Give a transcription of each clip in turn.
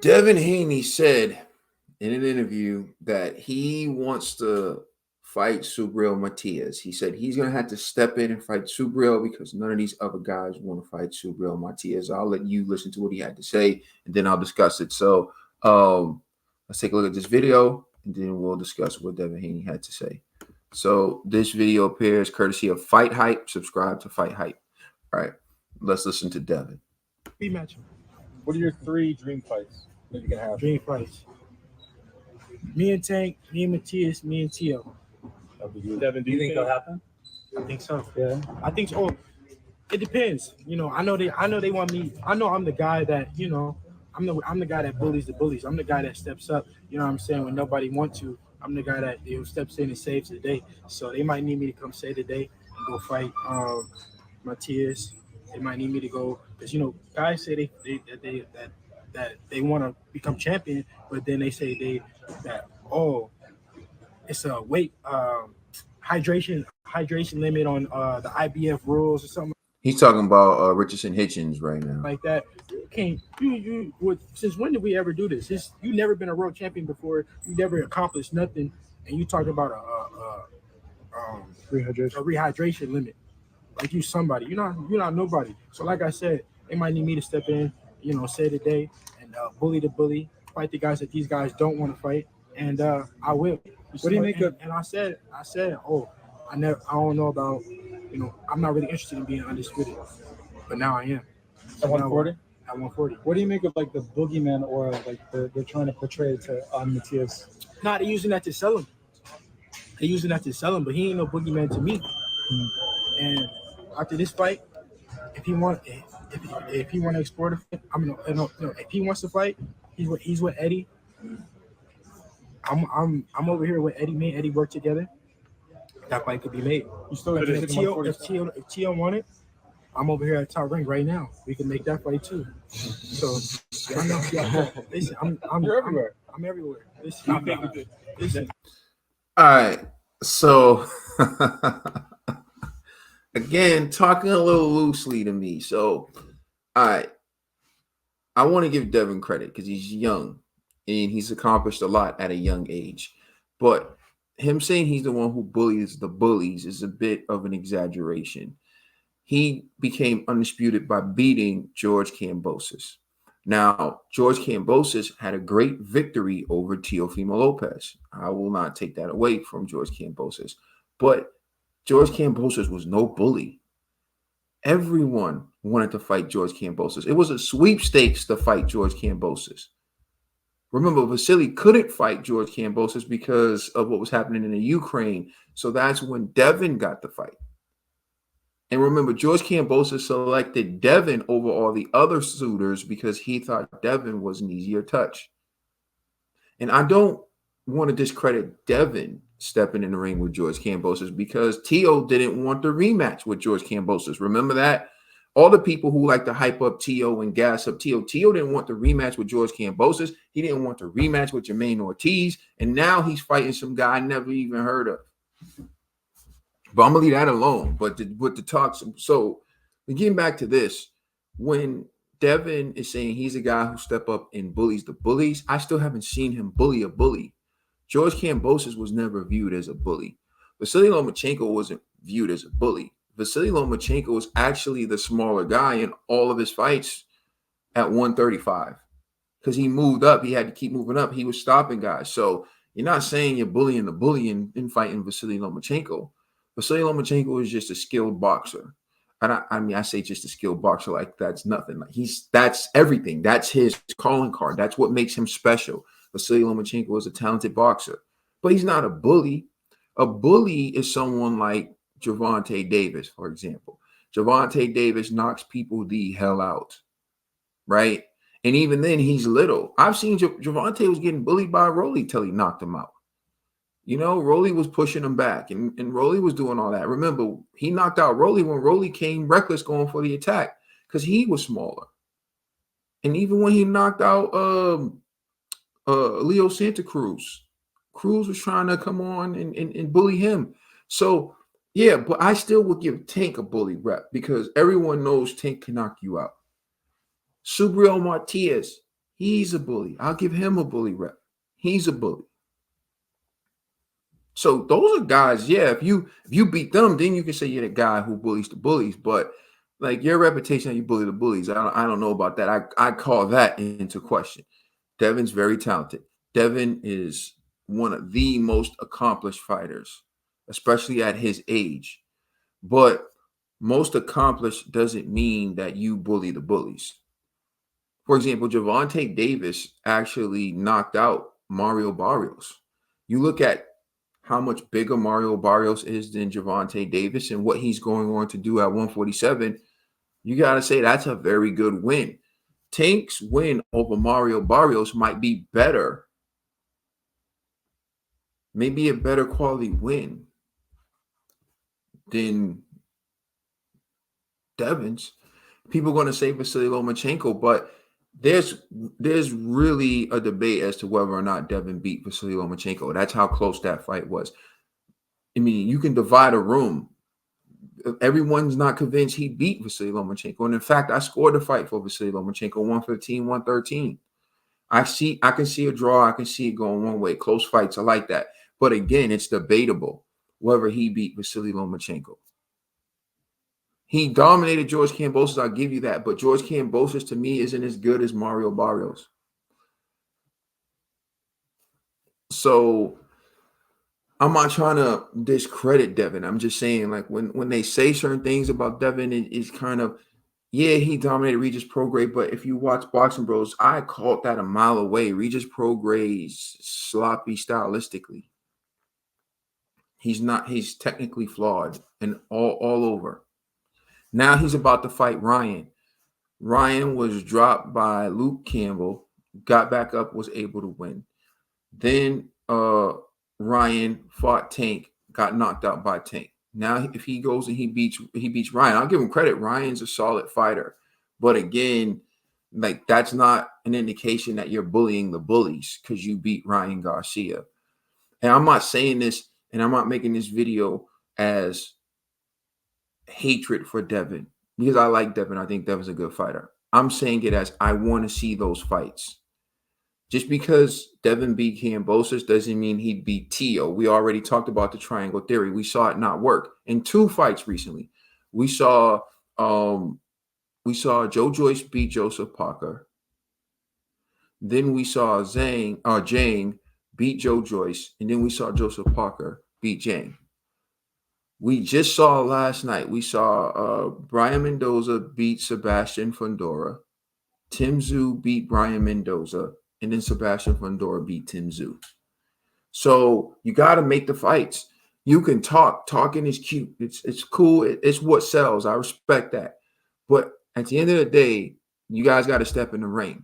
Devin Haney said in an interview that he wants to fight Subriel Matias. He said he's going to have to step in and fight Subriel because none of these other guys want to fight Subriel Matias. I'll let you listen to what he had to say and then I'll discuss it. So let's take a look at this video and then we'll discuss what Devin Haney had to say. So this video appears courtesy of Fight Hype. Subscribe to Fight Hype. All right, let's listen to Devin. Rematch. What are your 3 dream fights that you can have? Dream fights. Me and Tank, me and Matias, me and Tio. Devin, do you think that'll happen? I think so. Yeah. I think so. It depends. You know, I know they want me. I know I'm the guy that, you know, I'm the guy that bullies the bullies. I'm the guy that steps up, you know what I'm saying, when nobody wants to. I'm the guy that, you know, steps in and saves the day. So they might need me to come save the day and go fight Matias. They might need me to go because, you know, guys say that they want to become champion, but then they say it's a weight hydration limit on the IBF rules or something He's talking about Richardson Hitchens right now. like that. Can't you since when did we ever do this? You never been a world champion before. You never accomplished nothing, and you talk about a rehydration limit. Like you somebody. You're not nobody. So like I said, they might need me to step in, you know, save the day and bully the bully, fight the guys that these guys don't want to fight, and I will. What do you make of? And I said, oh, I don't know about, you know, I'm not really interested in being undisputed, but now I am. At 140? At 140. What do you make of like the boogeyman aura like they're trying to portray to Matias? Nah, they're using that to sell him. But he ain't no boogeyman to me. And after this fight, if he want to explore the fight, if he wants to fight, he's with Eddie. I'm over here with Eddie. Me and Eddie work together. That fight could be made. You still got If Tio want it, I'm over here at Top Rank right now. We can make that fight too. So I know. Yeah, listen, You're everywhere. I'm everywhere. Listen. All right. So again, talking a little loosely to me. So, all right. I want to give Devin credit because he's young and he's accomplished a lot at a young age. But him saying he's the one who bullies the bullies is a bit of an exaggeration. He became undisputed by beating George Kambosos. Now, George Kambosos had a great victory over Teofimo Lopez. I will not take that away from George Kambosos. But George Kambosos was no bully. Everyone wanted to fight George Kambosos. It was a sweepstakes to fight George Kambosos. Remember, Vasily couldn't fight George Kambosos because of what was happening in the Ukraine. So that's when Devin got the fight. And remember, George Kambosos selected Devin over all the other suitors because he thought Devin was an easier touch. And I don't want to discredit Devin stepping in the ring with George Kambosos because Tio didn't want the rematch with George Kambosos. Remember that? All the people who like to hype up Tio and gas up Tio didn't want the rematch with George Kambosos. He didn't want the rematch with Jermaine Ortiz. And now he's fighting some guy I never even heard of. But I'm going to leave that alone. But with the talks, so getting back to this, when Devin is saying he's a guy who step up and bullies the bullies, I still haven't seen him bully a bully. George Kambosos was never viewed as a bully. Vasily Lomachenko wasn't viewed as a bully. Vasily Lomachenko was actually the smaller guy in all of his fights at 135 because he moved up. He had to keep moving up. He was stopping guys. So you're not saying you're bullying the bully in fighting Vasily Lomachenko. Vasily Lomachenko is just a skilled boxer. And I say just a skilled boxer like that's nothing. Like that's everything. That's his calling card. That's what makes him special. Vasily Lomachenko is a talented boxer, but he's not a bully. A bully is someone like Gervonta Davis, for example. Gervonta Davis knocks people the hell out, right? And even then, he's little. I've seen Gervonta was getting bullied by Rolly till he knocked him out. You know, Rolly was pushing him back, and Rolly was doing all that. Remember, he knocked out Rolly when Rolly came reckless going for the attack because he was smaller. And even when he knocked out Leo Santa Cruz was trying to come on and bully him. So, yeah, but I still would give Tank a bully rep because everyone knows Tank can knock you out. Subriel Matias, He's a bully. I'll give him a bully rep. He's a bully. So those are guys, yeah. If you beat them, then you can say you're the guy who bullies the bullies. But like your reputation that you bully the bullies, I don't know about that. I call that into question. Devin's very talented. Devin is one of the most accomplished fighters, especially at his age. But most accomplished doesn't mean that you bully the bullies. For example, Gervonta Davis actually knocked out Mario Barrios. You look at how much bigger Mario Barrios is than Gervonta Davis and what he's going on to do at 147, you got to say that's a very good win. Tank's win over Mario Barrios might be better, maybe a better quality win than Devin's. People are going to say Vasily Lomachenko, but there's really a debate as to whether or not Devin beat Vasily Lomachenko. That's how close that fight was. I mean, you can divide a room. Everyone's not convinced he beat Vasily Lomachenko. And in fact, I scored the fight for Vasily Lomachenko 115, 113. I can see a draw. I can see it going one way. Close fights. I like that. But again, it's debatable whether he beat Vasily Lomachenko. He dominated George Kambosos. I'll give you that. But George Kambosos, to me, isn't as good as Mario Barrios. So I'm not trying to discredit Devin. I'm just saying, like, when they say certain things about Devin, it's kind of, yeah, he dominated Regis Prograis. But if you watch Boxing Bros, I called that a mile away. Regis Prograis sloppy stylistically. He's technically flawed and all over. Now he's about to fight Ryan. Ryan was dropped by Luke Campbell, got back up, was able to win. Then Ryan fought Tank, got knocked out by Tank. Now if he goes and he beats Ryan, I'll give him credit. Ryan's a solid fighter. But again, like that's not an indication that you're bullying the bullies because you beat Ryan Garcia. And I'm not saying this, and I'm not making this video as hatred for Devin because I like Devin. I think Devin's a good fighter. I'm saying it as I want to see those fights. Just because Devin beat Kambosos doesn't mean he'd beat Tio. We already talked about the triangle theory. We saw it not work in 2 fights recently. We saw Joe Joyce beat Joseph Parker. Then we saw Jang beat Joe Joyce, and then we saw Joseph Parker beat Jang. We just saw last night, we saw Brian Mendoza beat Sebastian Fundora. Tim Tszyu beat Brian Mendoza. And then Sebastian Fundora beat Tim Tszyu. So you got to make the fights. You can talk. Talking is cute. It's cool. It's what sells. I respect that. But at the end of the day, you guys got to step in the ring.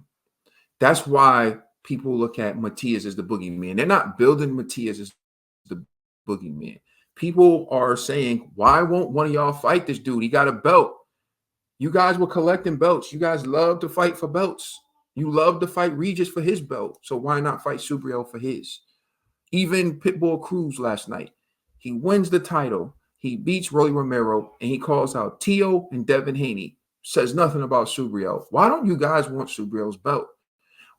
That's why people look at Matias as the boogeyman. They're not building Matias as the boogeyman. People are saying, why won't one of y'all fight this dude? He got a belt. You guys were collecting belts. You guys love to fight for belts. You love to fight Regis for his belt. So why not fight Subriel for his? Even Pitbull Cruz last night. He wins the title. He beats Rolly Romero, and he calls out Tio and Devin Haney. Says nothing about Subriel. Why don't you guys want Subriel's belt?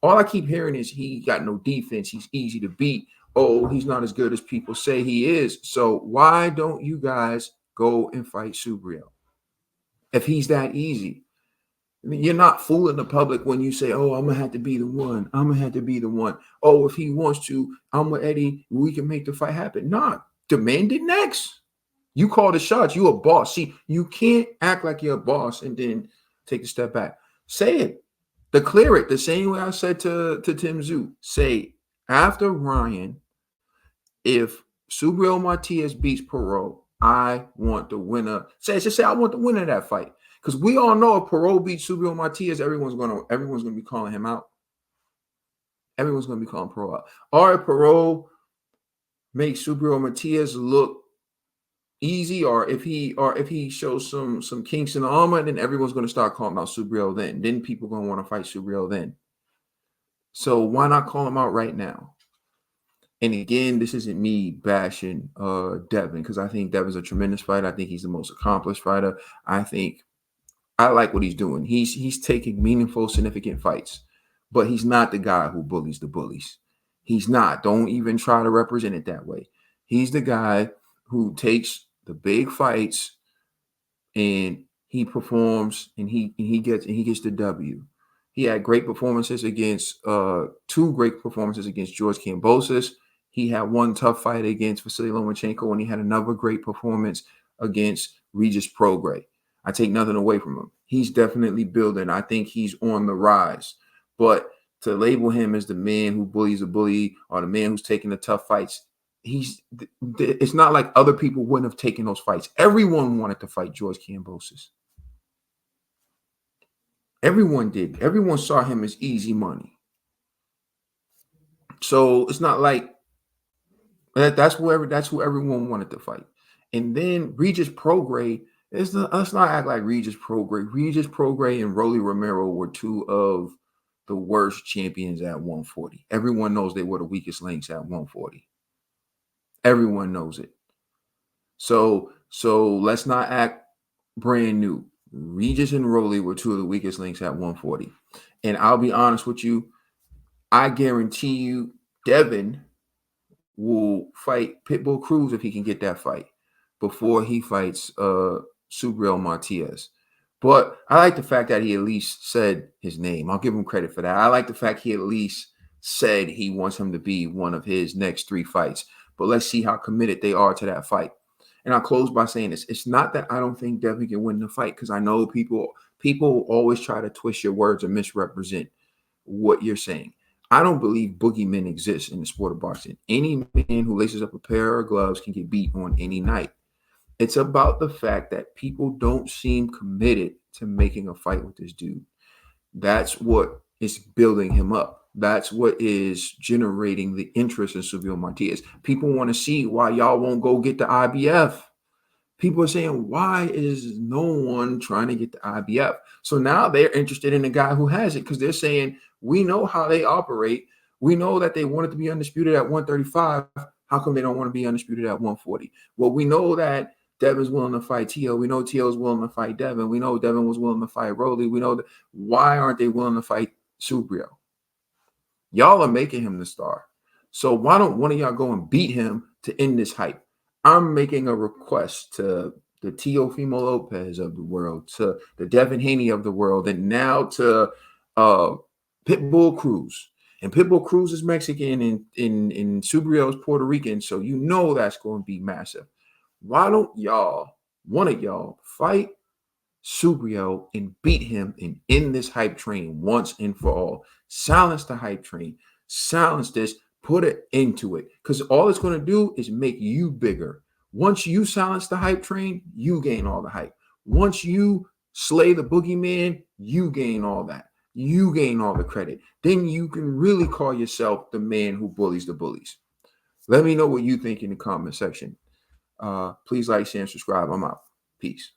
All I keep hearing is he got no defense. He's easy to beat. Oh, he's not as good as people say he is. So why don't you guys go and fight Subriel? If he's that easy. I mean, you're not fooling the public when you say, oh, I'm going to have to be the one. I'm going to have to be the one. Oh, if he wants to, I'm with Eddie. We can make the fight happen. Nah, demand it next. You call the shots. You a boss. See, you can't act like you're a boss and then take a step back. Say it. Declare it the same way I said to Tim Tszyu. Say, after Ryan, if Subriel Matias beats Perot, I want the winner. Just say I want the winner of that fight. Because we all know if Perot beats Subriel Matias, everyone's gonna be calling him out. Everyone's gonna be calling Perot out. Or if Perot makes Subriel Matias look easy, or if he shows some kinks in the armor, then everyone's gonna start calling out Subriel then. Then people are gonna want to fight Subriel then. So why not call him out right now? And again, this isn't me bashing Devin, because I think Devin's a tremendous fighter. I think he's the most accomplished fighter. I like what he's doing. He's taking meaningful, significant fights. but he's not the guy who bullies the bullies. He's not. Don't even try to represent it that way. He's the guy who takes the big fights and he performs and he gets the W. He had great performances against 2 great performances against George Kambosos. He had one tough fight against Vasily Lomachenko, and he had another great performance against Regis Prograis. I take nothing away from him. He's definitely building. I think he's on the rise. But to label him as the man who bullies a bully or the man who's taking the tough fights, it's not like other people wouldn't have taken those fights. Everyone wanted to fight George Kambosos. Everyone did. Everyone saw him as easy money. So it's not like that's who everyone wanted to fight. And then Regis Prograis, let's not act like Regis Prograis. Regis Prograis and Rolly Romero were 2 of the worst champions at 140. Everyone knows they were the weakest links at 140. Everyone knows it. So let's not act brand new. Regis and Rolly were 2 of the weakest links at 140. And I'll be honest with you, I guarantee you Devin will fight Pitbull Cruz if he can get that fight before he fights Subriel Matias. But I like the fact that he at least said his name. I'll give him credit for that. I like the fact he at least said he wants him to be one of his next 3 fights. But let's see how committed they are to that fight. And I'll close by saying this. It's not that I don't think Devin can win the fight, because I know people always try to twist your words and misrepresent what you're saying. I don't believe boogeymen exist in the sport of boxing. Any man who laces up a pair of gloves can get beat on any night. It's about the fact that people don't seem committed to making a fight with this dude. That's what is building him up. That's what is generating the interest in Subriel Matias. People want to see why y'all won't go get the IBF. People are saying, why is no one trying to get the IBF? So now they're interested in the guy who has it, because they're saying, we know how they operate. We know that they wanted to be undisputed at 135. How come they don't want to be undisputed at 140? Well, we know that Devin's willing to fight Tio. We know Tio's willing to fight Devin. We know Devin was willing to fight Rolly. We know that. Why aren't they willing to fight Subriel? Y'all are making him the star. So why don't one of y'all go and beat him to end this hype? I'm making a request to the Teofimo Lopez of the world, to the Devin Haney of the world, and now to Pitbull Cruz. And Pitbull Cruz is Mexican, and Subriel is Puerto Rican, so you know that's going to be massive. Why don't one of y'all, fight Subriel and beat him and end this hype train once and for all? Silence the hype train. Silence this. Put it into it, because all it's going to do is make you bigger. Once you silence the hype train, you gain all the hype. Once you slay the boogeyman, you gain all that. You gain all the credit. Then you can really call yourself the man who bullies the bullies. Let me know what you think in the comment section. Please like, share, and subscribe. I'm out. Peace.